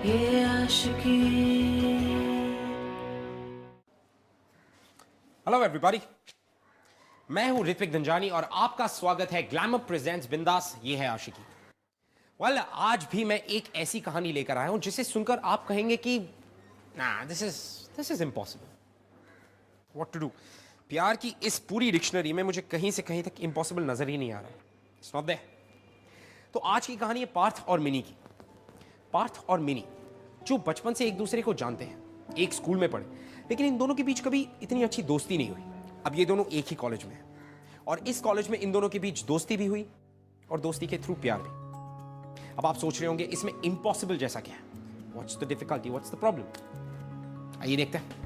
ये आशिकी। Hello everybody, मैं हूं ऋत्विक दंजानी और आपका स्वागत है ग्लैमर प्रेजेंट्स बिंदास ये है आशिकी। वेल, आज भी मैं एक ऐसी कहानी लेकर आया हूं जिसे सुनकर आप कहेंगे कि ना, this is impossible, what to do. प्यार की इस पूरी डिक्शनरी में मुझे कहीं से कहीं तक इम्पॉसिबल नजर ही नहीं आ रहा, इट्स नॉट देयर। तो आज की कहानी है पार्थ और मिनी की। पार्थ और मिनी जो बचपन से एक दूसरे को जानते हैं, एक स्कूल में पढ़े, लेकिन इन दोनों के बीच कभी इतनी अच्छी दोस्ती नहीं हुई। अब ये दोनों एक ही कॉलेज में हैं और इस कॉलेज में इन दोनों के बीच दोस्ती भी हुई और दोस्ती के थ्रू प्यार भी। अब आप सोच रहे होंगे इसमें इम्पॉसिबल जैसा क्या है, what's the difficulty, what's the problem. आइए देखते हैं।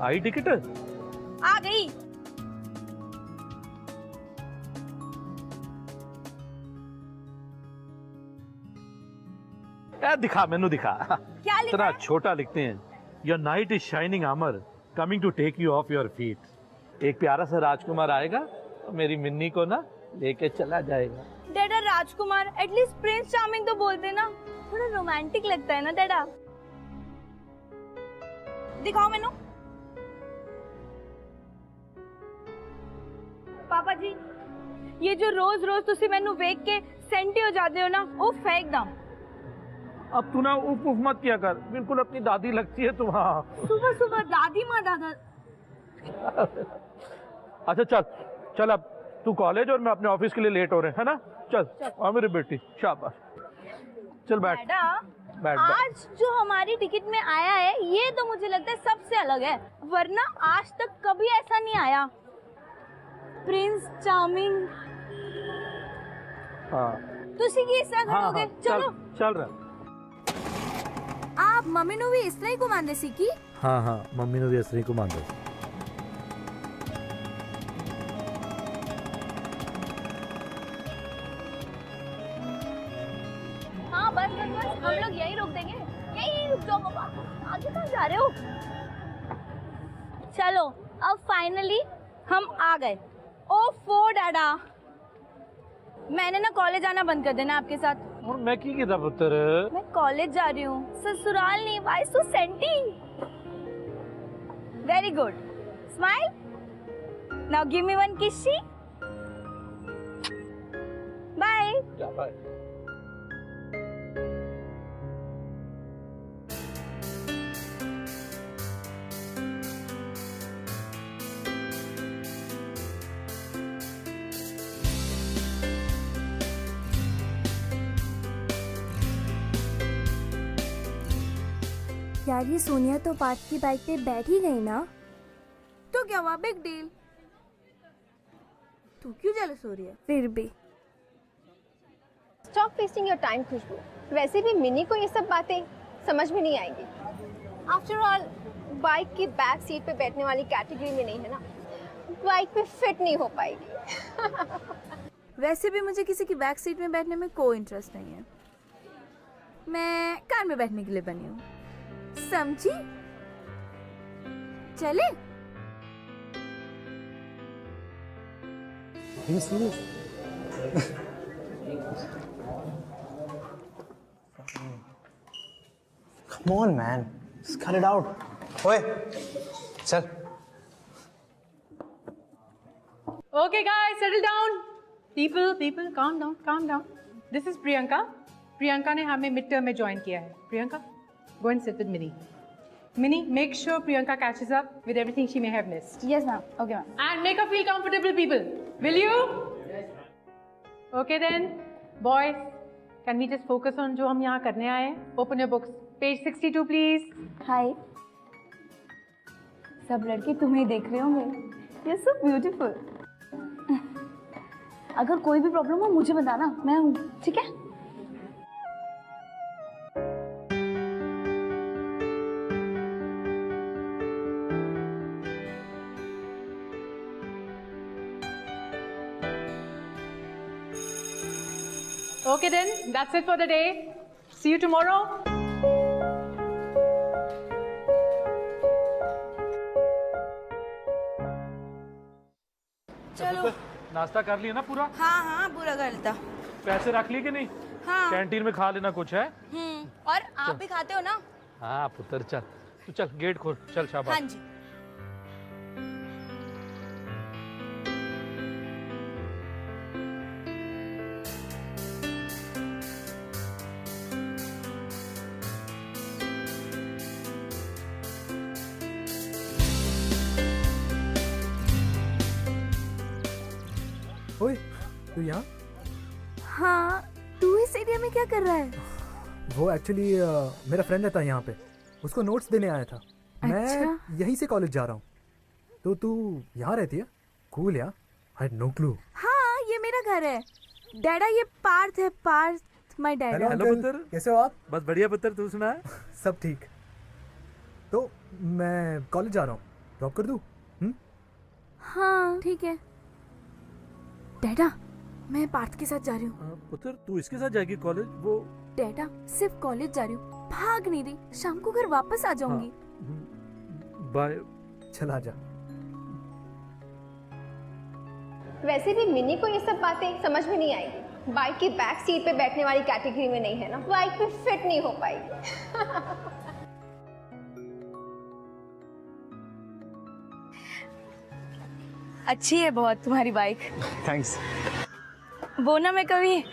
आई टिकट आ गई। दिखा, मेनू दिखा। क्या लिखा इतना है? छोटा लिखते हैं, your knight is shining armour coming to take you off your feet. एक प्यारा सा राजकुमार आएगा और मेरी मिन्नी को ना लेके चला जाएगा। डैडा राजकुमार, एटलीस्ट प्रिंस चार्मिंग तो बोलते ना, थोड़ा रोमांटिक लगता है ना डैडा। दिखाओ मेनू। पापा जी, ये जो रोज रोज तुसी मैनू वेख के सेंटी हो जाते हो ना, वो फेंक दम। अब तू ना उफ उफ मत किया कर, बिल्कुल अपनी दादी लगती है तू। हाँ, सुबह सुबह दादी माँ दादा। अच्छा चल चल, अब तू कॉलेज और मैं अपने ऑफिस के लिए लेट हो रहे हैं, है ना। चल आ मेरी बेटी, शाबाश। चल बैठ डैडा, बैठ। आज जो हमारी टिकट में आया है ये तो मुझे लगता है सबसे अलग है, वरना आज तक कभी ऐसा नहीं आया। Prince charming. हाँ तुसी की इस तरह हाँ करोगे? हाँ, चलो। चल रहा। आप मम्मी नु भी इस तरह ही घुमाने सीखी? हाँ हाँ, मम्मी ने भी असली को मान दो। हाँ बस बस बस, हम लोग यही रोक देंगे। यही रुक जाओ पापा, आगे कहाँ जा रहे हो? चलो अब फाइनली हम आ गए। ओफो डैडा, मैंने ना कॉलेज आना बंद कर देना आपके साथ। और मैं की किया पुत्र? मैं कॉलेज जा रही हूँ, ससुराल नहीं। Why so senti? Very good, smile. Now give me one kissy. Bye. Bye. यार ये सोनिया तो पार्थ की बाइक पे बैठ ही गई ना, तो क्या हुआ, बिग डील। तू क्यों जेलस हो रही है? फिर भी स्टॉप वेस्टिंग योर टाइम खुशबू। वैसे भी मिनी को ये सब बातें समझ में नहीं आएंगी। आफ्टर ऑल बाइक की बैक सीट पे बैठने वाली कैटेगरी में नहीं है ना, बाइक पे फिट नहीं हो पाएगी। वैसे भी मुझे किसी की बैक सीट में बैठने में कोई इंटरेस्ट नहीं है, मैं कार में बैठने के लिए बनी हूँ, समझी? चले? Come on, man. Just cut it out. Oi, chal. Okay, guys, settle down. People, calm down. This is Priyanka. Priyanka ने हमें मिड टर्म में ज्वाइन किया है. Priyanka, go and sit with Minnie. Minnie, make sure Priyanka catches up with everything she may have missed. Yes ma'am. Okay ma'am. And make her feel comfortable, people. Will you? Okay then, boys, can we just focus on जो हम यहाँ करने आए हैं? Open your books. Page 62, please. हाय, सब लड़के तुम्हें देख रहे होंगे। You're so beautiful. अगर कोई भी प्रॉब्लम हो मुझे बताना, मैं हूँ, ठीक है? Okay then, that's it for the day. See you tomorrow. चलो। नाश्ता कर लिया ना पूरा? हाँ हाँ पूरा कर लेता। पैसे रख लिए कि नहीं? हाँ। कैंटीन में खा लेना कुछ है। और आप भी खाते हो ना? हाँ पुत्र चल, तू चल गेट खोल, चल शाबाश। हाँ जी। ओए, तू यहाँ? हाँ, तू इस एरिया में क्या कर रहा है? वो एक्चुअली मेरा फ्रेंड रहता है यहाँ पे, उसको नोट्स देने आया था। अच्छा। मैं यहीं से कॉलेज जा रहा हूँ। तो तू यहाँ रहती है? कूल यार, आई हैड नो क्लू। हाँ, ये मेरा घर है। डैडा ये पार्थ है, पार्थ माय डैडा। हेलो पुत्र, कैसे हो आप? बस बढ़िया पुत्र, तू सुना है? सब ठीक। तो मैं कॉलेज जा रहा हूँ, ड्रॉप कर दूँ? हाँ ठीक है। डैडा, मैं पार्थ के साथ जा रही हूँ। पुत्र तू इसके साथ जाएगी कॉलेज? वो डैडा, सिर्फ कॉलेज जा रही हूँ, भाग नहीं रही। शाम को घर वापस आ जाऊंगी। बाय। चला जा। वैसे भी मिनी को ये सब बातें समझ में नहीं आएगी। बाइक की बैक सीट पे बैठने वाली कैटेगरी में नहीं है ना, बाइक पे फिट नहीं हो पाएगी। अच्छी है बहुत तुम्हारी बाइक। थैंक्स। वो ना मैं कभी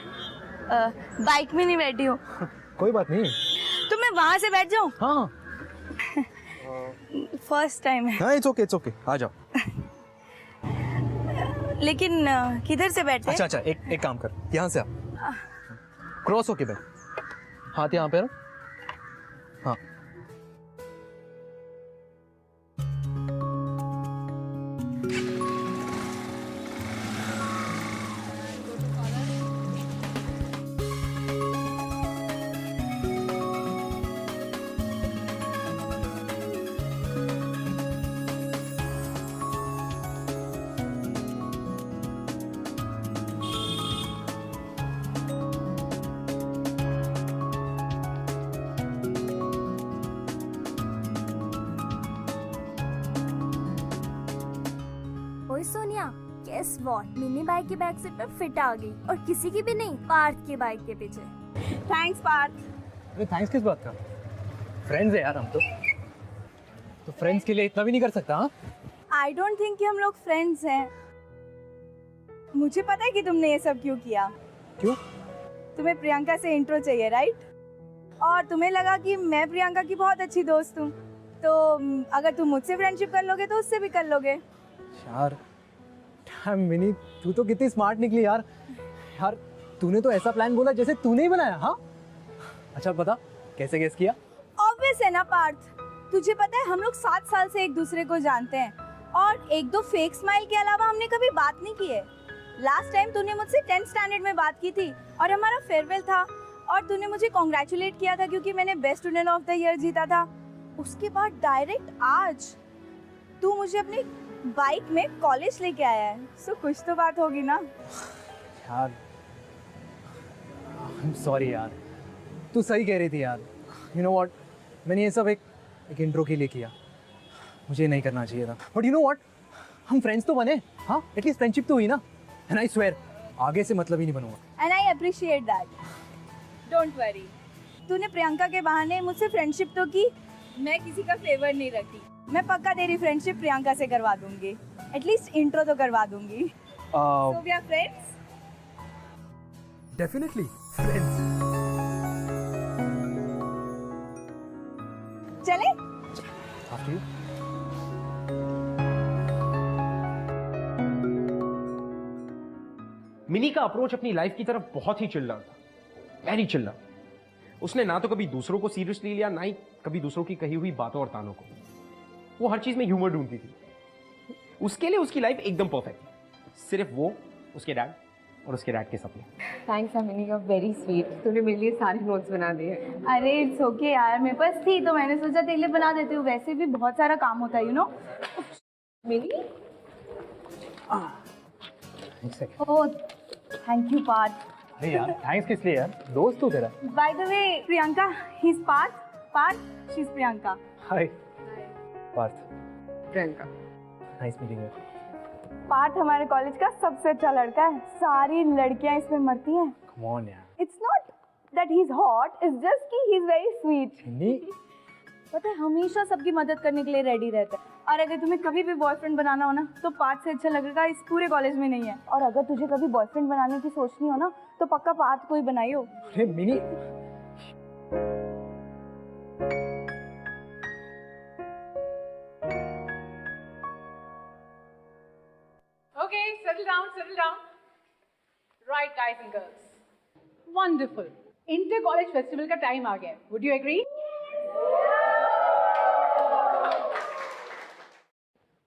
बाइक में नहीं बैठी हूँ, कोई बात नहीं। तो मैं वहां से बैठ जाऊँ? हाँ फर्स्ट टाइम है। हाँ इट्स ओके, आ जाओ। लेकिन किधर से बैठे? अच्छा अच्छा, एक काम कर, यहाँ से आ, क्रॉस होके बैठ, हाथ यहाँ पे रख। हाँ ओए Sonia, guess what? Mini bike की बैक सीट पे फिट आ गई, और किसी की भी नहीं, पार्थ की बाइक के पीछे। थैंक्स पार्थ। अरे थैंक्स किस बात का? फ्रेंड्स है यार हम तो फ्रेंड्स के लिए इतना भी नहीं कर सकता? हाँ आई डोंट थिंक कि हम लोग फ्रेंड्स हैं। मुझे पता है कि तुमने ये सब क्यों किया। क्यों? तुम्हें प्रियंका से इंट्रो चाहिए, राइट? और तुम्हें लगा कि मैं प्रियंका की बहुत अच्छी दोस्त हूँ, तो अगर तुम मुझसे फ्रेंडशिप कर लोगे तो उससे भी कर लोगे। यार मिनी, तू तो कितनी स्मार्ट निकली यार। यार तूने तो ऐसा प्लान बोला जैसे तूने ही बनाया। हाँ अच्छा बता, कैसे गेस किया? ऑब्वियस है ना पार्थ, तुझे पता है हम लोग 7 साल से एक दूसरे को जानते हैं, और एक दो फेक स्माइल के अलावा हमने कभी बात नहीं की है। लास्ट टाइम तूने मुझसे 10th स्टैंडर्ड में बात की थी, और हमारा फेयरवेल था, और तूने मुझे कॉन्ग्रेचुलेट किया था क्योंकि मैंने best student of the year जीता था। उसके बाद डायरेक्ट आज तू मुझे अपनी बाइक में कॉलेज लेके आया है, सो कुछ तो बात होगी ना। यार आई एम सॉरी यार, तू सही कह रही थी यार। यू नो व्हाट, मैंने ये सब एक इंट्रो के लिए किया, मुझे नहीं करना चाहिए था। बट यू नो व्हाट, हम फ्रेंड्स तो बने। हाँ एटलीस्ट फ्रेंडशिप तो हुई ना। एंड आई स्वेयर आगे से मतलब ही नहीं बनूंगा। And I appreciate that. Don't worry, तूने प्रियंका के बहाने मुझसे फ्रेंडशिप तो की, मैं किसी का फेवर नहीं रखती। मैं पक्का तेरी फ्रेंडशिप प्रियंका से करवा दूंगी, एटलीस्ट इंट्रो तो करवा दूंगी। So we are friends? Definitely friends. चले? After you. मिनी का अप्रोच अपनी लाइफ की तरफ बहुत ही चिल्ला था, वेरी चिल्ला। उसने ना तो कभी दूसरों को सीरियसली लिया, ना ही कभी दूसरों की कही हुई बातों और तानों को। वो हर चीज में ह्यूमर ढूंढती थी। उसके लिए उसकी लाइफ एकदम परफेक्ट थी, सिर्फ वो, उसके डैड और उसके डैड के सपने। थैंक्स अमिनी का, वेरी स्वीट। तूने मेरे लिए सारे नोट्स बना दिए। अरे इट्स ओके यार, मेरे पास थी तो मैंने सोचा तेरे लिए बना देती हूँ। वैसे भी बहुत सारा काम होता है, you know. Mini oh thank you Parth. नहीं यार, थैंक्स किस लिए यार? दोस्त हो तेरा। By the way Priyanka, he is Parth, Parth she is Priyanka. Hi Parth. Priyanka. Nice meeting you. Parth हमारे कॉलेज का सबसे अच्छा लड़का है, सारी लड़कियां इसमें मरती हैं। कम ऑन यार। It's not that he is hot, it's just कि ही इज वेरी स्वीट। नहीं पता है हमेशा सबकी मदद करने के लिए रेडी रहता है, और अगर तुम्हें कभी भी बॉयफ्रेंड बनाना हो ना तो पार्थ से अच्छा लगेगा इस पूरे कॉलेज में नहीं है। और अगर तुझे कभी बॉयफ्रेंड बनाने की सोचनी हो ना तो पक्का पार्थ को ही बनाइयो। अरे mini, Okay, settle down, settle down. Right, guys and girls. Wonderful. Inter College Festival का टाइम आ गया है. Would you agree?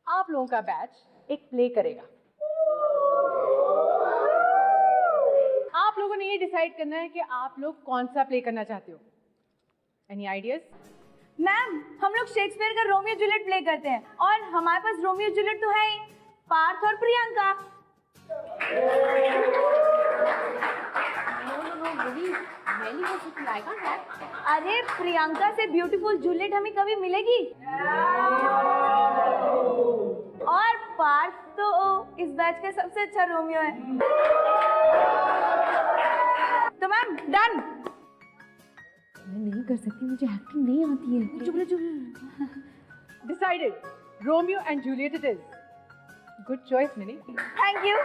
आप लोगों का बैच एक प्ले करेगा. आप लोगों ने ये डिसाइड करना है कि आप लोग कौन सा प्ले करना चाहते हो. Any ideas? मैम, हम लोग शेक्सपियर का रोमियो जूलियट प्ले करते हैं, और हमारे पास रोमियो जूलियट तो है ही, पार्थ और प्रियंका। अरे प्रियंका से ब्यूटीफुल जूलियट हमें कभी मिलेगी? और पार्थ तो इस बैच का सबसे अच्छा रोमियो है। तो मैम डन। मैं नहीं कर सकती, मुझे एक्टिंग नहीं आती है। चुप चुप। Decided. Romeo and Juliet it is. Good choice, Minnie. Thank you.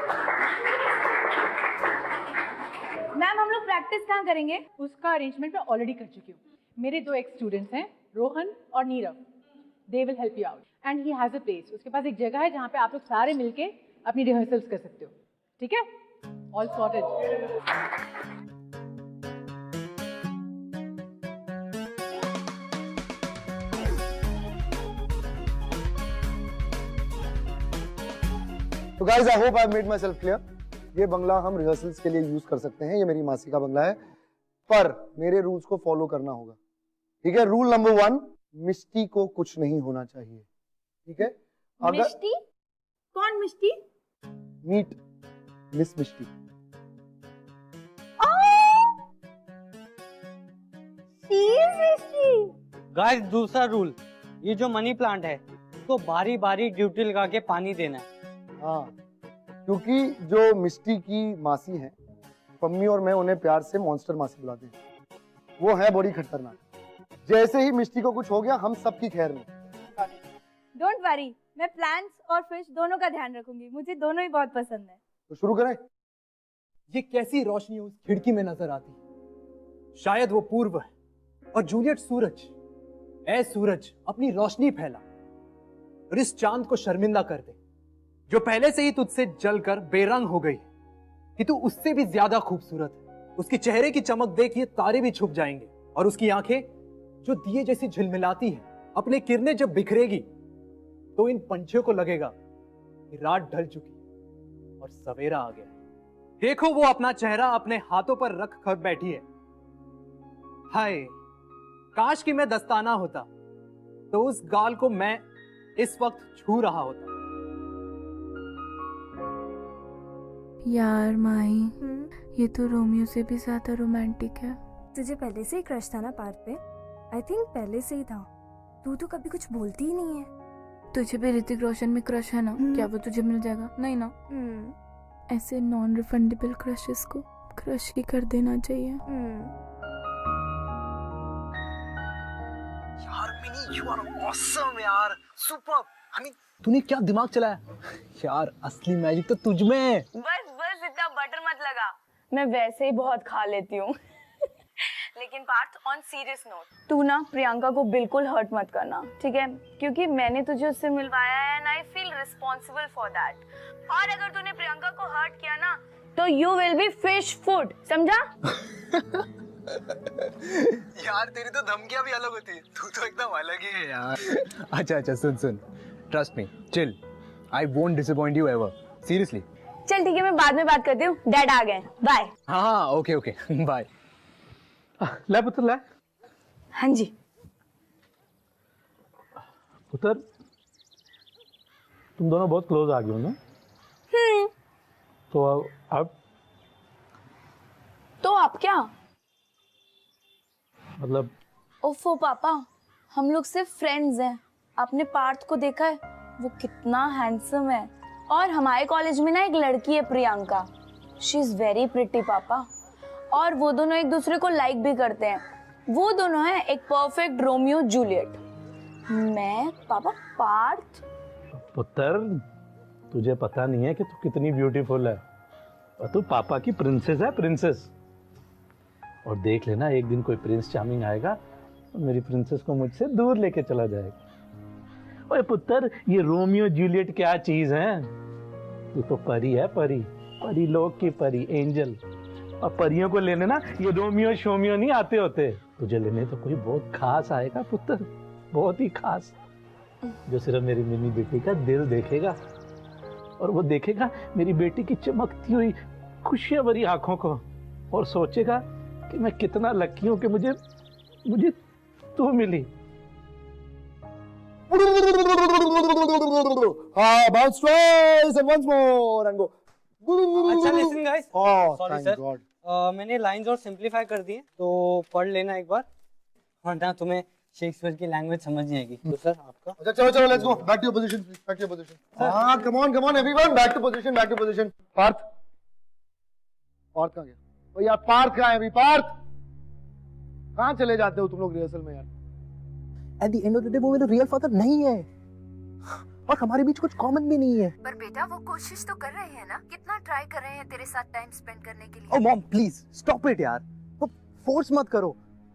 Ma'am हम लोग प्रैक्टिस कहाँ करेंगे? उसका अरेंजमेंट मैं ऑलरेडी कर चुकी हूँ. मेरे 2 एक्स स्टूडेंट्स हैं, रोहन और Nirav. They will help you out and he has a place. उसके पास एक जगह है जहाँ पे आप लोग सारे मिलके अपनी रिहर्सल्स कर सकते हो. ठीक है? All sorted. तो guys I hope I made myself clear. ये बंगला हम रिहर्सल्स के लिए यूज कर सकते हैं, ये मेरी मासी का बंगला है, पर मेरे रूल्स को फॉलो करना होगा. ठीक है? रूल नंबर 1, मिष्टी को कुछ नहीं होना चाहिए. ठीक है? अगर मिष्टी? कौन मिष्टी? मीट मिस मिष्टी. गाइस दूसरा रूल, ये जो मनी प्लांट है उसको बारी बारी ड्यूटी लगा के पानी देना है. हाँ, क्योंकि जो मिष्टी की मासी है, पम्मी और मैं उन्हें प्यार से मॉन्स्टर मासी बुलाते हैं. वो है बड़ी खतरनाक. जैसे ही मिष्टी को कुछ हो गया हम सबकी खैर में. डोंट वरी, मैं प्लांट्स और फिश दोनों का ध्यान रखूंगी. मुझे दोनों ही बहुत पसंद है. तो शुरू करें. ये कैसी रोशनी उस खिड़की में नजर आती? शायद वो पूर्व है और जूलियट सूरज. ऐ सूरज, अपनी रोशनी फैला और इस चांद को शर्मिंदा कर दे जो पहले से ही तुझसे जलकर बेरंग हो गई है कि तू उससे भी ज्यादा खूबसूरत है. उसके चेहरे की चमक देख ये तारे भी छुप जाएंगे, और उसकी आंखें जो दिए जैसी झिलमिलाती हैं, अपने किरणें जब बिखरेगी तो इन पंछियों को लगेगा कि रात ढल चुकी है और सवेरा आ गया. देखो वो अपना चेहरा अपने हाथों पर रख कर बैठी है. हाय, काश कि मैं दस्ताना होता तो उस गाल को मैं इस वक्त छू रहा होता. यार माही, ये तो रोमियो से भी ज्यादा रोमांटिक है. तुझे पहले से ही क्रश था ना पार्थ पे? आई थिंक पहले से ही था. तू तो कभी कुछ बोलती ही नहीं है. तुझे भी ऋतिक रोशन में क्रश है ना? क्या वो तुझे मिल जाएगा? नहीं ना. ऐसे नॉन रिफंडेबल क्रशेस को क्रश ही कर देना चाहिए. यार मिनी, यू आर ऑसम यार, सुपर्ब. आई मीन तूने क्या दिमाग चलाया यार. असली मैजिक तो तुझ में है. बस बस इतना बटर मत लगा, मैं वैसे ही बहुत खा लेती हूँ. लेकिन पार्थ, ऑन सीरियस नोट, तू ना प्रियंका को बिल्कुल हर्ट मत करना, ठीक है? क्योंकि मैंने तुझे उससे मिलवाया है and I feel responsible for that. और अगर तूने प्रियंका को हर्ट किया ना तो you will be fish food, समझा? यार तेरी तो धमकियां भी अलग होती है, तू तो एकदम अलग ही है यार. अच्छा अच्छा, सुन सुन, trust me, chill. I won't disappoint you ever, seriously. चल ठीक है, मैं बाद में बात करती हूँ. डैड आ गए, बाय. हाँ ओके ओके, बाय. ले पुत्र ले. हाँ जी. पुत्र, तुम दोनों बहुत क्लोज आ गए हो ना? तो अब तो आप क्या? मतलब ओफो पापा, हम लोग सिर्फ फ्रेंड्स हैं। आपने पार्थ को देखा है? वो कितना हैंडसम है। और हमारे कॉलेज में ना एक लड़की है Priyanka, she is very pretty पापा। और वो दोनों एक दूसरे को लाइक भी करते हैं। वो दोनों हैं एक परफेक्ट रोमियो जूलियट। मैं पापा पार्थ। पुत्र, तुझे पता नहीं है कि तू कितनी ब्यूटीफुल है और तू पापा की प्रिंसेस है, प्रिंसेस। और देख लेना, एक दिन कोई प्रिंस चार्मिंग आएगा और मेरी प्रिंसेस को मुझसे दूर लेके चला जाएगा। ओए पुत्र, ये रोमियो जूलियट क्या चीज है? तू तो परी है, परी, परी लोग की परी, एंजल। और परियों को लेने ना ये रोमियो शोमियो नहीं आते होते। तुझे लेने तो कोई बहुत खास आएगा पुत्र, बहुत ही खास, जो सिर्फ मेरी मिनी बेटी का दिल देखेगा। और वो देखेगा मेरी बेटी की चमकती हुई खुशियां भरी आंखों को और सोचेगा कि मैं कितना लकी हूं कि मुझे तू मिली। हाँ, bounce twice and once more and go. अच्छा listen guys, Oh, sorry thank sir, God. मैंने लाइंस और सिंपलीफाई कर दिए, तो पढ़ लेना एक बार, वरना तुम्हें शेक्सपियर की लैंग्वेज समझ नहीं आएगी। तो सर आपका। अच्छा चलो let's go back to your position please, back to your position. हाँ, come on everyone, back to position, back to position. Parth कहाँ गया? ओ यार पार्थ कहाँ है अभी? पार्थ कहाँ चले जाते हो तुम लोग रिहर्सल में यार? At the end of the day वो मेरा रियल फादर नहीं है और हमारे बीच कुछ कॉमन भी नहीं है। पर बेटा वो कोशिश तो कर रहे हैं ना, कितना ट्राई कर रहे हैं तेरे साथ टाइम स्पेंड करने के लिए। ओह मॉम प्लीज स्टॉप इट यार, वो फोर्स मत करो।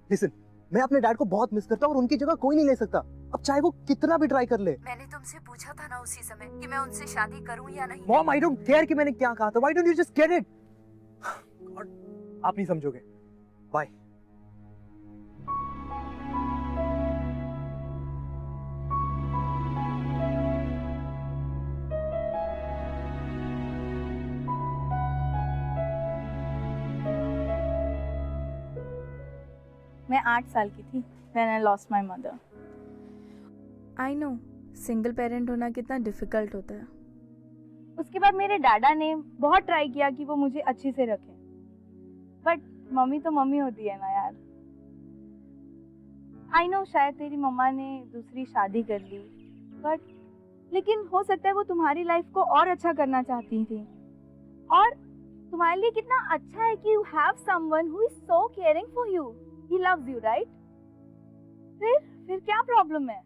लिसन, मैं अपने डैड को बहुत मिस करता हूँ और उनकी जगह कोई नहीं ले सकता, अब चाहे वो कितना भी ट्राई कर ले। मैंने तुमसे पूछा था ना उसी समय कि मैं उनसे शादी करूं या नहीं। मॉम आई डोंट केयर कि मैंने क्या कहा था, why don't you just get it? आप नहीं समझोगे। बाय। मैं 8 साल की थी when I lost my mother. I know single parent होना कितना डिफिकल्ट होता है। उसके बाद मेरे डैडा ने बहुत ट्राई किया कि वो मुझे अच्छे से रखें, बट मम्मी तो मम्मी होती है ना यार। आई नो शायद तेरी मम्मा ने दूसरी शादी कर ली, बट लेकिन हो सकता है वो तुम्हारी लाइफ को और अच्छा करना चाहती थी। और तुम्हारे लिए कितना अच्छा है कि you have someone who is so caring for you, he loves you, right? फिर क्या प्रॉब्लम है?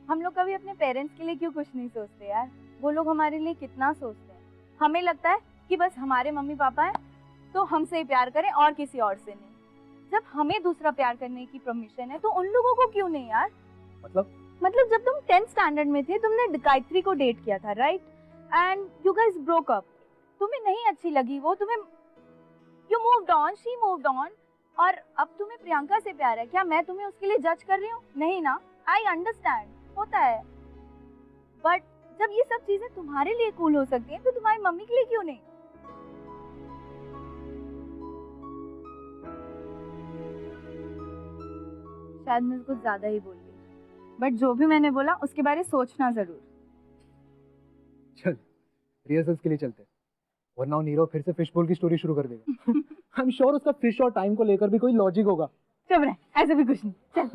हम लोग कभी अपने पेरेंट्स के लिए क्यों कुछ नहीं सोचते यार? वो लोग हमारे लिए कितना सोचते हैं। हमें लगता है कि बस हमारे मम्मी पापा हैं तो हमसे ही प्यार करें और किसी और से नहीं। जब हमें दूसरा प्यार करने की परमिशन है तो उन लोगों को क्यों नहीं यार? मतलब जब तुम 10th स्टैंडर्ड में थे तुमने गायत्री को डेट किया था, right? And you guys broke up. तुम्हें नहीं अच्छी लगी वो, तुम्हें you moved on, she moved on, और अब तुम्हें प्रियंका से प्यार है। क्या मैं तुम्हें उसके लिए जज कर रही हूँ? नहीं ना, आई अंडरस्टैंड, होता है। बट जब ये सब चीजें तुम्हारे लिए कूल हो सकती हैं तो तुम्हारी मम्मी के लिए क्यों नहीं? शायद मैं कुछ ज्यादा ही बोल गई, बट जो भी मैंने बोला उसके बारे में सोचना जरूर। चल रिहर्सल्स के लिए चलते हैं, वरना नीरव फिर से फिश बोल की स्टोरी शुरू कर देगा। आई एम श्योर उसका फिश और टाइम को लेकर भी कोई लॉजिक होगा। चुप रह, ऐसा भी कुछ नहीं। चल,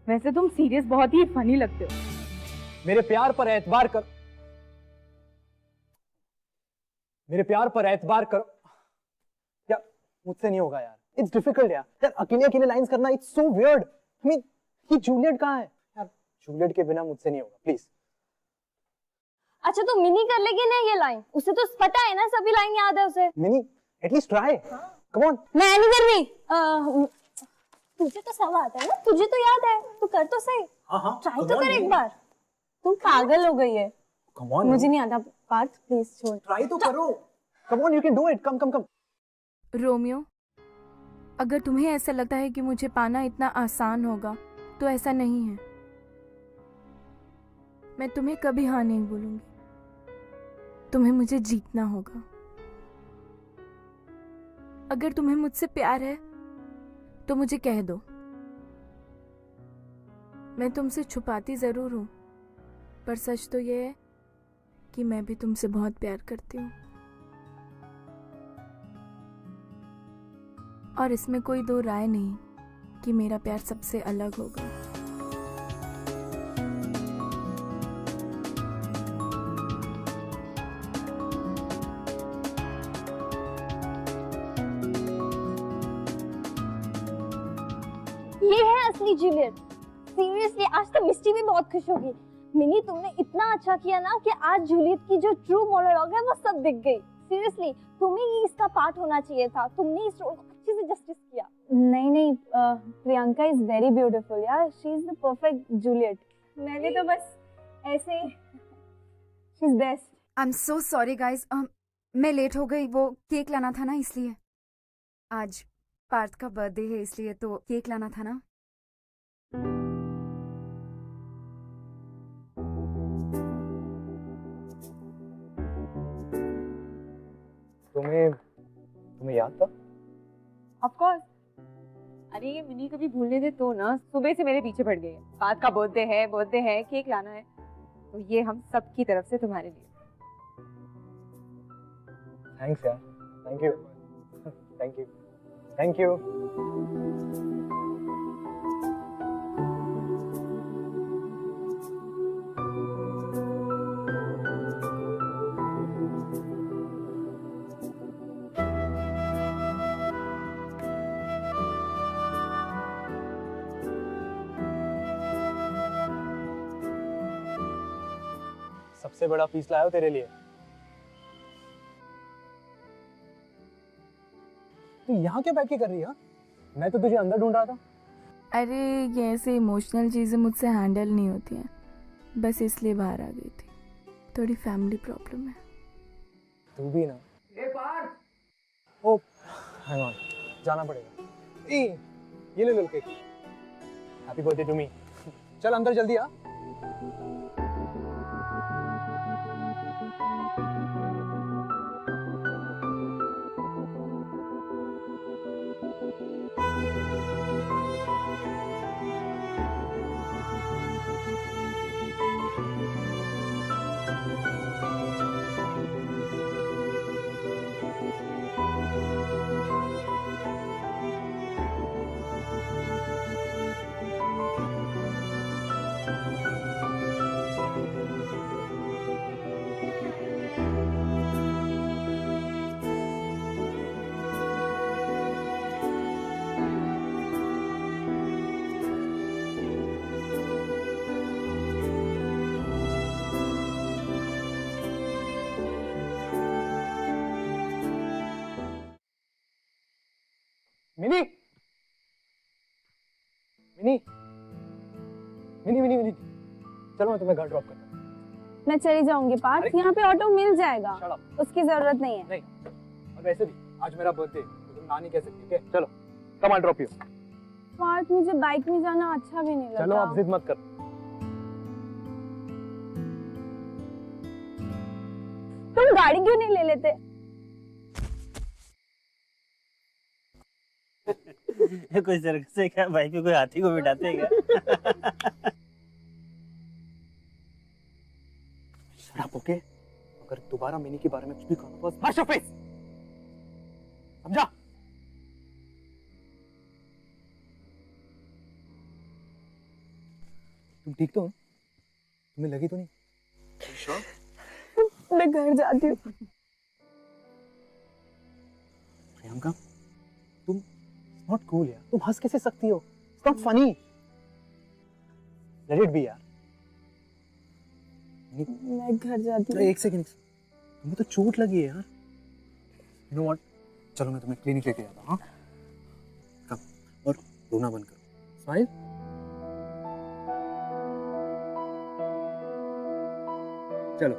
वैसे तुम सीरियस बहुत ही फनी लगते हो। मेरे प्यार पर एतबार कर, मेरे प्यार पर एतबार करो। यार मुझसे नहीं होगा यार, इट्स डिफिकल्ट यार अकेले अकेले लाइंस करना, it's so weird. I mean ये जूलियट कहाँ है यार? जूलियट के बिना मुझसे नहीं होगा, प्लीज। अच्छा तो मिनी कर लेगी ना ये लाइन, उसे तो पता है ना, सभी लाइन याद है उसे। Mini at least try, come on. मैं नहीं कर रही। तुझे तो सब आता है ना, तुझे तो याद है, तू कर तो सही। हाँ ट्राई तो कर एक बार। तुम पागल हो गई है। कम ऑन, मुझे नहीं आता। पार्थ प्लीज छोड़। ट्राई तो करो। Come on, you can do it. Come come come. Romeo, अगर तुम्हें ऐसा लगता है कि मुझे पाना इतना आसान होगा तो ऐसा नहीं है। मैं तुम्हें कभी हाँ नहीं बोलूंगी। तुम्हें मुझे जीतना होगा। अगर तुम्हें मुझसे प्यार है तो मुझे कह दो। मैं तुमसे छुपाती जरूर हूं, पर सच तो ये है कि मैं भी तुमसे बहुत प्यार करती हूँ। और इसमें कोई दो राय नहीं कि मेरा प्यार सबसे अलग होगा। ये है असली जूलियट। सीरियसली आज तो मिस्टी भी बहुत खुश होगी। मिनी तुमने इतना अच्छा किया ना कि आज जूलियट की जो ट्रू मोनोलॉग है वो सब दिख गई। सीरियसली तुम्हें ही इसका पार्ट होना चाहिए था। तुमने इस रोल को अच्छे से जस्टिस किया। नहीं प्रियंका इज वेरी ब्यूटीफुल यार। She is the perfect Juliet. मैंने तो बस ऐसे ही she is best. I am so sorry guys, मैं लेट हो गई। वो केक लाना था ना, इसलिए। आज पार्थ का बर्थडे है इसलिए तो केक लाना था ना। तुम्हें याद था? Of course. अरे ये मिनी कभी भूलने दे तो ना, सुबह से मेरे पीछे पड़ गई है। पार्थ का बर्थडे है, केक लाना है, तो ये हम सब की तरफ से तुम्हारे लिए। थैंक्स यार, thank you thank you thank you. सबसे बड़ा पीस लाया हो तेरे लिए। तू यहाँ क्या बैठ के कर रही है? मैं तो तुझे अंदर ढूंढ रहा था। अरे ये ऐसे इमोशनल चीज़ें मुझसे हैंडल नहीं होती हैं, बस इसलिए बाहर आ गई थी। थोड़ी फैमिली प्रॉब्लम है। तू भी ना। ओ हैंग ऑन, जाना पड़ेगा। ये ले cake. Happy birthday to me. चल अंदर जल्दी आ। मिनी मिनी मिनी मिनी मिनी चलो मैं तुम्हें घर ड्रॉप करता हूँ। मैं चली जाऊंगी पार्थ, यहाँ पे ऑटो मिल जाएगा। उसकी जरूरत नहीं है। नहीं, और वैसे भी आज मेरा बर्थडे, तो तुम ना नहीं कह सकती। ठीक है चलो, come on drop you. Parth मुझे बाइक में जाना अच्छा भी नहीं लगता। चलो आप जिद मत कर। तुम गाड़ी क्यों नहीं ले लेते? कोई सर्कस है क्या? बाइक पे कोई हाथी को बिठाते हैं क्या? शराब ओके? अगर दोबारा मिनी के बारे में कुछ भी कहो बस मार योर फेस, समझा? तुम ठीक तो हो? तुम्हें लगी तो नहीं? मैं घर जाती हूँ। प्रियंका, तुम नॉट कूल यार। तुम हंस कैसे सकती हो? It's not funny. Let it be यार। मैं घर जाती हूँ। एक सेकंड, तुम्हें तो चोट लगी है यार। यू नो व्हाट, चलो मैं तुम्हें क्लिनिक लेके जाता हूँ। हाँ कम, और रोना बंद करो। स्माइल। चलो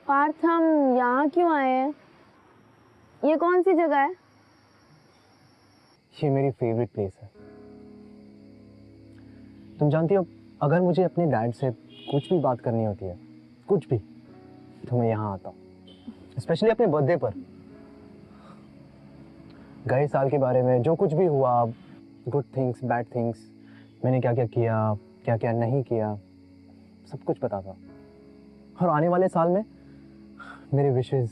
पार्थ, हम यहाँ क्यों आए हैं? ये कौन सी जगह है? ये मेरी फेवरेट प्लेस है। तुम जानती हो, अगर मुझे अपने डैड से कुछ भी बात करनी होती है, कुछ भी, तो मैं यहाँ आता हूँ। स्पेशली अपने बर्थडे पर। गए साल के बारे में जो कुछ भी हुआ, गुड थिंग्स, बैड थिंग्स, मैंने क्या क्या किया, क्या क्या नहीं किया, सब कुछ पता था। और आने वाले साल में मेरे विशेस,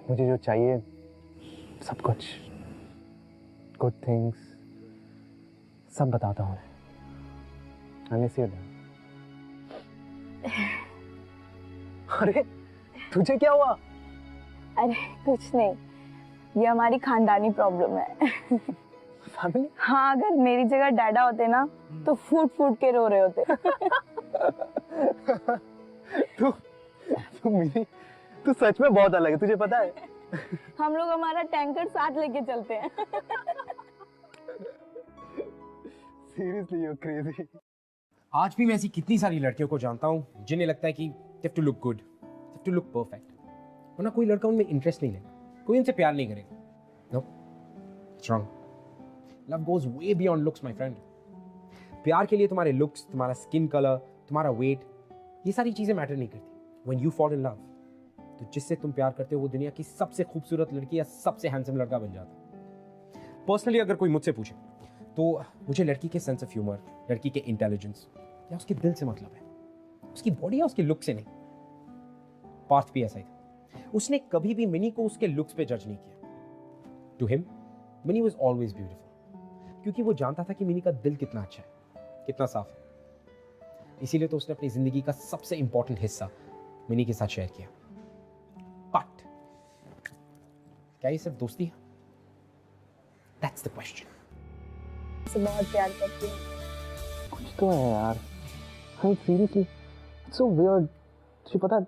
मुझे जो चाहिए, सब कुछ, गुड थिंग्स, सब बताता हूँ। I miss you, Dad. अरे तुझे क्या हुआ? अरे कुछ नहीं, ये हमारी खानदानी प्रॉब्लम है। फैमिली? हाँ, अगर मेरी जगह डैडा होते ना तो फूट फूट के रो रहे होते। तू मिनी, तू सच में बहुत अलग है, तुझे पता है? हम लोग हमारा टैंकर साथ लेके चलते हैं। Seriously, you're crazy. आज भी मैं ऐसी कितनी सारी लड़कियों को जानता हूँ जिन्हें लगता है कि they have to look good, they have to look perfect, वरना कोई लड़का उनमें इंटरेस्ट नहीं लेगा, कोई उनसे प्यार नहीं करेगा। No, it's wrong. Love goes way beyond looks, my friend. प्यार के लिए तुम्हारे लुक्स, तुम्हारा स्किन कलर, तुम्हारा वेट, ये सारी चीजें मैटर नहीं करती। When you fall in love, तो जिससे तुम प्यार करते हो वो दुनिया की सबसे खूबसूरत लड़की या सबसे हैंडसम लड़का बन जाता है। पर्सनली अगर कोई मुझसे पूछे तो मुझे लड़की के सेंस ऑफ ह्यूमर, लड़की के इंटेलिजेंस या उसके दिल से मतलब है, उसकी बॉडी या उसके लुक से नहीं। पार्थ भी ऐसा ही था, उसने कभी भी मिनी को उसके लुक्स पे जज नहीं किया। To him Mini was always beautiful, क्योंकि वो जानता था कि मिनी का दिल कितना अच्छा है, कितना साफ है। इसीलिए तो उसने अपनी जिंदगी का सबसे इंपॉर्टेंट हिस्सा मिनी के साथ शेयर किया। बट क्या ये सिर्फ दोस्ती है? That's the question. बहुत प्यार करती हूँ। कुछ तो है यार। हाँ सीरियसली, इट्स सो वियर्ड। तुझे पता है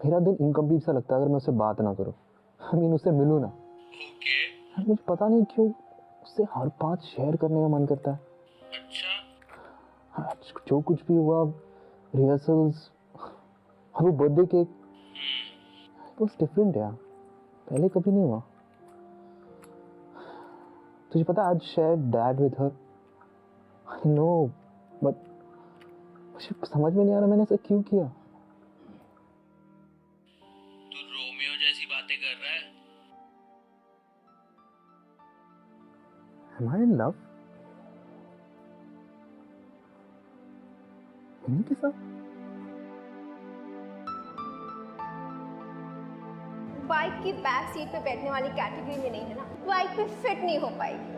मेरा दिल इनकम्प्लीट सा लगता है अगर मैं उससे बात ना करूँ, आई मीन उससे मिलूँ ना। ओके। मुझे पता नहीं क्यों उससे हर बात शेयर करने का मन करता है। अच्छा। जो कुछ भी हुआ, रिहर्सल्स और वो birthday cake, it was different यार, पहले कभी नहीं हुआ। तुझे पता आज share dad with her, I know, but मुझे समझ में नहीं आ रहा मैंने ऐसा क्यों किया। तू रोमियो जैसी बातें कर रहा है। Am I in love? Mini के साथ? बाइक की बैक सीट पे बैठने वाली कैटेगरी में नहीं है ना, बाइक पे फिट नहीं हो पाएगी।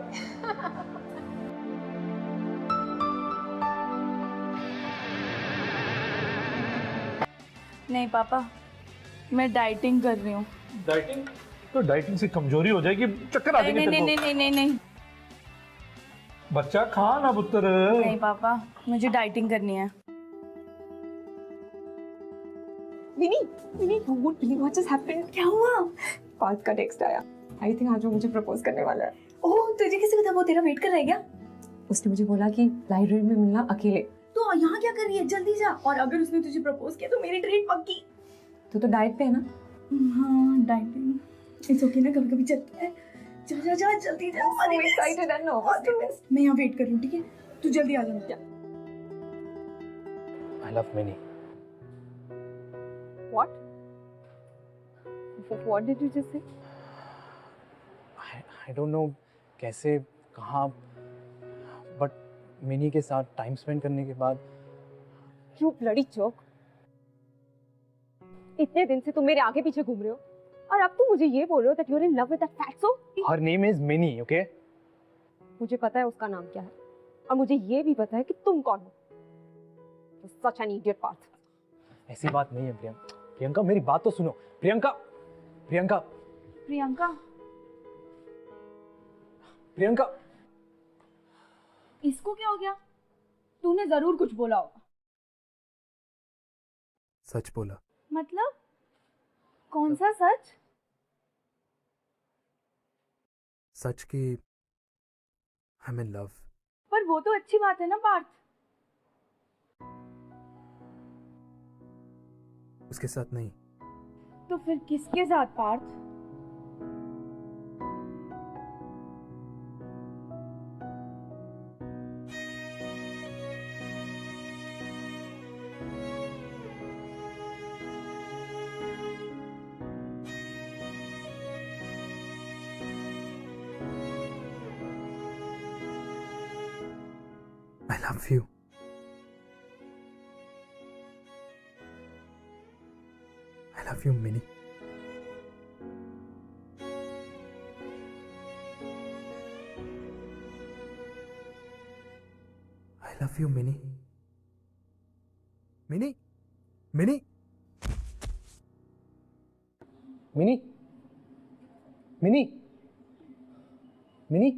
नहीं पापा, मैं डाइटिंग कर रही हूँ। डाइटिंग? तो डाइटिंग से कमजोरी हो जाएगी, चक्कर आ जाएंगे तेरे को। नहीं। बच्चा खा ना पुत्र। नहीं पापा, मुझे डाइटिंग करनी है। Mini, you won't believe what just happened. क्या हुआ? पार्थ का टेक्स्ट आया। I think आज वो मुझे प्रपोज करने वाला है। ओह, तुझे किसी पता? वो तेरा वेट कर रहा है क्या? उसने मुझे बोला कि लाइब्रेरी में मिलना अकेले। तो यहाँ क्या कर रही है? जल्दी जा। और अगर उसने तुझे प्रपोज किया तो मेरी ट्रीट पक्की। तो डाइट पे है ना? हाँ, डाइटिंग। इट्स ओके ना, कभी-कभी चलता है। जा जल्दी जा। I'm so excited and nervous. मैं यहाँ वेट कर रही हूँ, ठीक है? तू जल्दी आ जा। I love Minnie. What? What did you just say? I don't know कैसे, कहाँ, बट मिनी के साथ टाइम स्पेंड करने के बाद। You bloody jerk. इतने दिन से तुम मेरे आगे पीछे घूम रहे हो और अब तुम मुझे ये बोल रहे हो that you're in love with that fatso? Her name is Minnie, okay? मुझे पता है उसका नाम क्या है और मुझे ये भी पता है कि तुम कौन हो। You're such an idiot, Parth. ऐसी बात नहीं है प्रियंका, मेरी बात तो सुनो। प्रियंका। इसको क्या हो गया? तूने जरूर कुछ बोला होगा। सच बोला। मतलब कौन सा सच? सच कि आई एम इन लव। पर वो तो अच्छी बात है ना पार्थ। उसके साथ नहीं। तो फिर किसके साथ Parth? I love you. Love you Mini. I love you Mini. Mini Mini Mini Mini Mini,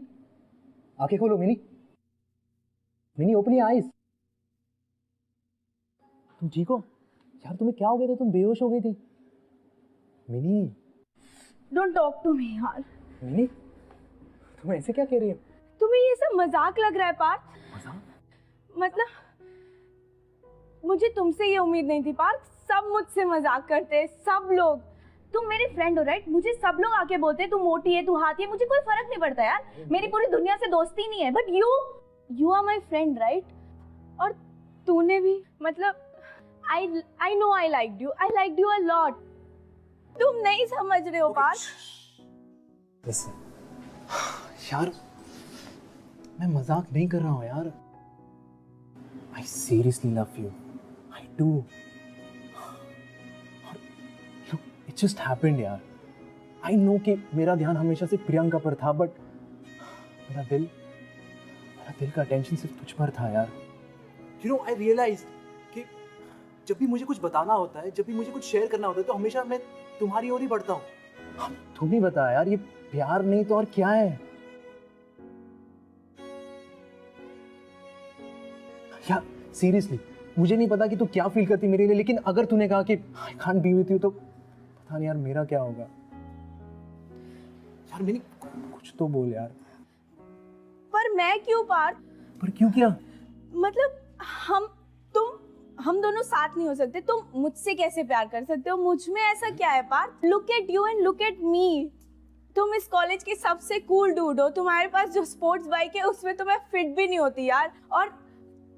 आंखें खोलो Mini. Mini open your eyes. तुम ठीक हो यार? तुम्हें क्या हो गया था? तुम बेहोश हो गई थी। Mini don't talk to me यार। मिनी तुम ऐसे क्या कह रही हो? तुम्हें ये सब मजाक लग रहा है पार्थ? मतलब मुझे तुमसे ये उम्मीद नहीं थी पार्थ। सब मुझसे मजाक करते हैं, सब लोग। तुम मेरी फ्रेंड हो राइट? मुझे सब लोग आके बोलते हैं तू मोटी है, तू हाथी है, मुझे कोई फर्क नहीं पड़ता यार। मेरी पूरी दुनिया से दोस्ती नहीं है, but you are my friend right? और तूने भी, मतलब I know I liked you a lot. तुम नहीं समझ रहे हो पार्थ। यार मैं मजाक नहीं कर रहा हूँ यार। I seriously love you. I do. Look, it just happened यार। I know कि मेरा ध्यान हमेशा से प्रियंका पर था, बट मेरा दिल का अटेंशन सिर्फ तुझ पर था यार। You know, I realized कि जब भी मुझे कुछ बताना होता है, जब भी मुझे कुछ शेयर करना होता है, तो हमेशा मैं तुम्हारी ओर ही बढ़ता हूँ। तुम ही बता यार, ये प्यार नहीं तो और क्या है? यार सीरियसली मुझे नहीं पता कि तू क्या फील करती मेरे लिए, लेकिन अगर तूने कहा कि I can't be with you, तो पता नहीं यार मेरा क्या होगा। यार मैंने कुछ तो बोल यार। पर मैं क्यों पार्थ? पर क्यों क्या? मतलब हम दोनों साथ नहीं हो सकते? तुम मुझसे कैसे प्यार कर सकते हो? मुझ में ऐसा क्या है Parth? Look at you and look at me. तुम इस कॉलेज के सबसे कूल डूड हो। तुम्हारे पास जो स्पोर्ट्स बाइक है उसमें तो मैं फिट भी नहीं होती यार। और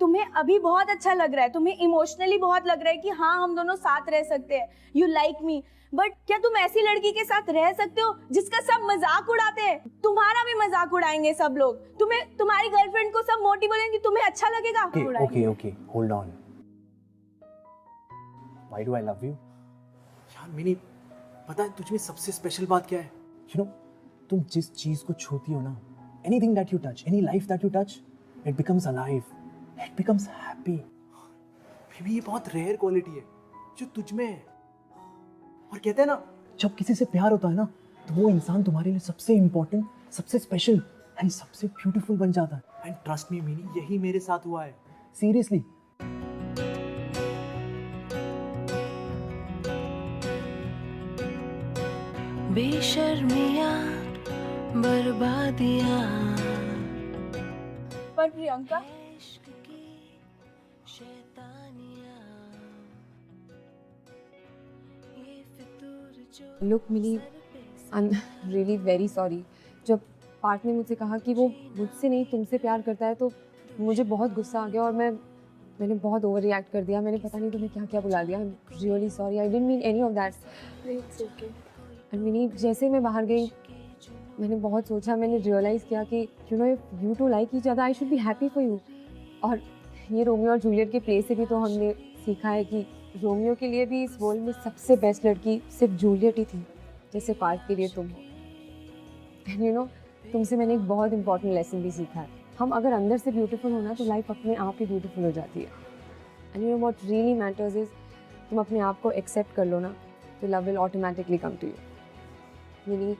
तुम्हें अभी बहुत अच्छा लग रहा है, तुम्हें इमोशनली बहुत लग रहा है कि हाँ हम दोनों साथ रह सकते हैं, यू लाइक मी। बट क्या तुम ऐसी लड़की के साथ रह सकते हो जिसका सब मजाक उड़ाते हैं? तुम्हारा भी मजाक उड़ाएंगे सब लोग। तुम्हें, तुम्हारी गर्लफ्रेंड को सब मोटी बोलेंगे, तुम्हें अच्छा लगेगा? Okay hold on. Why do I love you? यार मिनी पता है तुझ में सबसे स्पेशल बात क्या है? यू नो, तुम जिस चीज को छूती हो ना, anything that you touch, any life that you touch, it becomes alive, it becomes happy. Baby ये बहुत रेयर क्वालिटी है जो तुझ में है। और कहते हैं ना, जब किसी से प्यार होता है ना, तो वो इंसान तुम्हारे लिए सबसे इंपॉर्टेंट, सबसे स्पेशल एंड सबसे ब्यूटीफुल बन जाता है। एंड ट्रस्ट मी मिनी, यही मेरे साथ हुआ है। सीरियसली। बेशर्मियां बर्बादियां। पर Priyanka, look mini, I am really very sorry. जब पार्थ ने मुझसे कहा कि वो मुझसे नहीं तुमसे प्यार करता है, तो मुझे बहुत गुस्सा आ गया और मैंने बहुत ओवर रिएक्ट कर दिया। मैंने पता नहीं तुम्हें क्या क्या बुला दिया। I am really sorry, I didn't mean any of that. It's okay. And mini, जैसे मैं बाहर गई मैंने बहुत सोचा, मैंने रियलाइज़ किया कि you know if you two like each other I should be happy for you. और ये रोमियो और जूलियट के प्ले से भी तो हमने सीखा है कि रोमियो के लिए भी इस वर्ल्ड में सबसे बेस्ट लड़की सिर्फ जूलियट ही थी, जैसे पार्थ के लिए तुम हो। एंड यू नो, तुमसे मैंने एक बहुत इंपॉर्टेंट लेसन भी सीखा है। हम अगर अंदर से ब्यूटीफुल हो ना, तो लाइफ अपने आप ही ब्यूटीफुल हो जाती है। And you know what really matters is, तुम अपने आप को एक्सेप्ट कर लो ना, तो love will automatically come to you. Mini,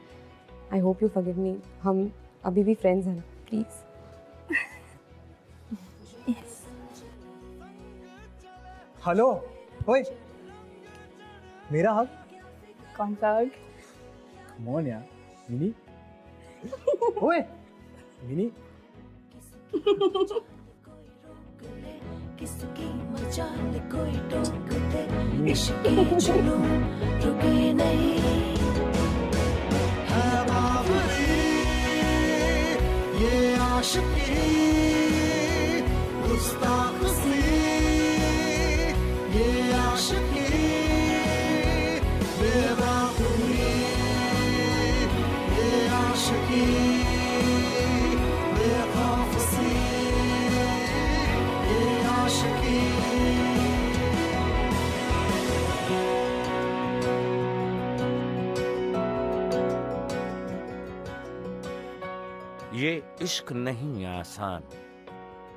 I hope you forgive me. हम अभी भी फ्रेंड्स हैं, प्लीज। हेलो, ओए, मेरा हक? कौन सा हक? कम ऑन यार, मिनी। ओए, मिनी। किसकी मजाल कोई टोक दे, इश्क के जुनून रुके नहीं। है बावरी ये आशिकी, गुस्ताख सी ये आशिकी, बेवकूफी ये आशिकी, बेखौफ सी ये आशिकी। इश्क नहीं आसान,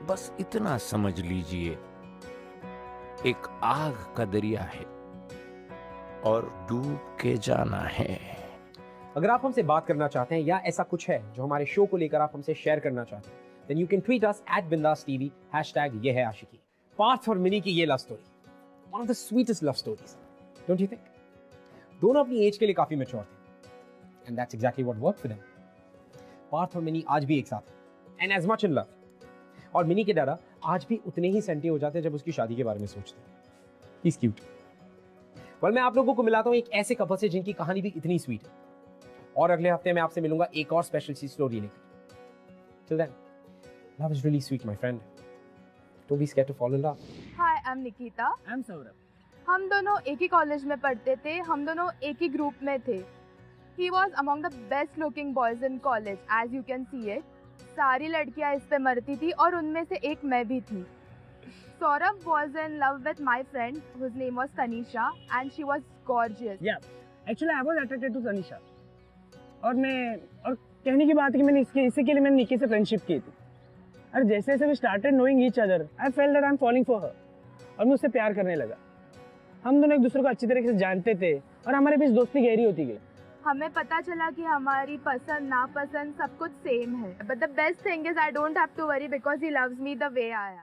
बस इतना समझ लीजिए, एक आग का दरिया है और डूब के जाना है। अगर आप हमसे बात करना चाहते हैं या ऐसा कुछ है जो हमारे शो को लेकर आप हमसे शेयर करना चाहते हैं, then you can tweet us @BindasTV # ये है आशिकी। पार्थ और मिनी की ये love story, one of the sweetest love stories, don't you think? दोनों अपनी एज के लिए काफी मैच्योर थे, and that's exactly what worked for them. Partha और मिनी आज भी एक साथ हैं, and as much in love. और मिनी के डैडा आज भी उतने ही सेंटी हो जाते हैं जब उसकी शादी के बारे में सोचते हैं। He's cute. well, मैं आप लोगों को मिलाता हूँ एक ऐसे कपल से जिनकी कहानी भी इतनी स्वीट है, और अगले हफ्ते मैं आपसे मिलूंगा एक और स्पेशल सी स्टोरी लेकर। Till then, love is really sweet, my friend. Don't be scared to fall in love. Hi, I'm Nikita. I'm Saurabh. हम दोनों एक ही कॉलेज में पढ़ते थे, हम दोनों एक ही ग्रुप में थे। He was among the best looking boys in college, as you can see it. सारी लड़कियां इस पे मरती थी और उनमें से एक मैं भी थी। Saurabh was in love with my friend, whose name was Tanisha, and she was gorgeous. Yeah, actually I was attracted to Tanisha. और कहने की बात है कि मैंने इसी के लिए मैंने निकी से फ्रेंडशिप की थी। और जैसे जैसे we started knowing each other, I felt that I am falling for her, और मैं उससे प्यार करने लगा। हम दोनों एक दूसरे को अच्छी तरीके से जानते थे और हमारे बीच दोस्ती गहरी होती गई। हमें पता चला कि हमारी पसंद नापसंद सब कुछ सेम है। But the best thing is I don't have to worry because he loves me the way I am.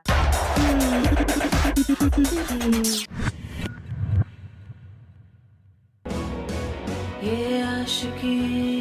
ये आशिकी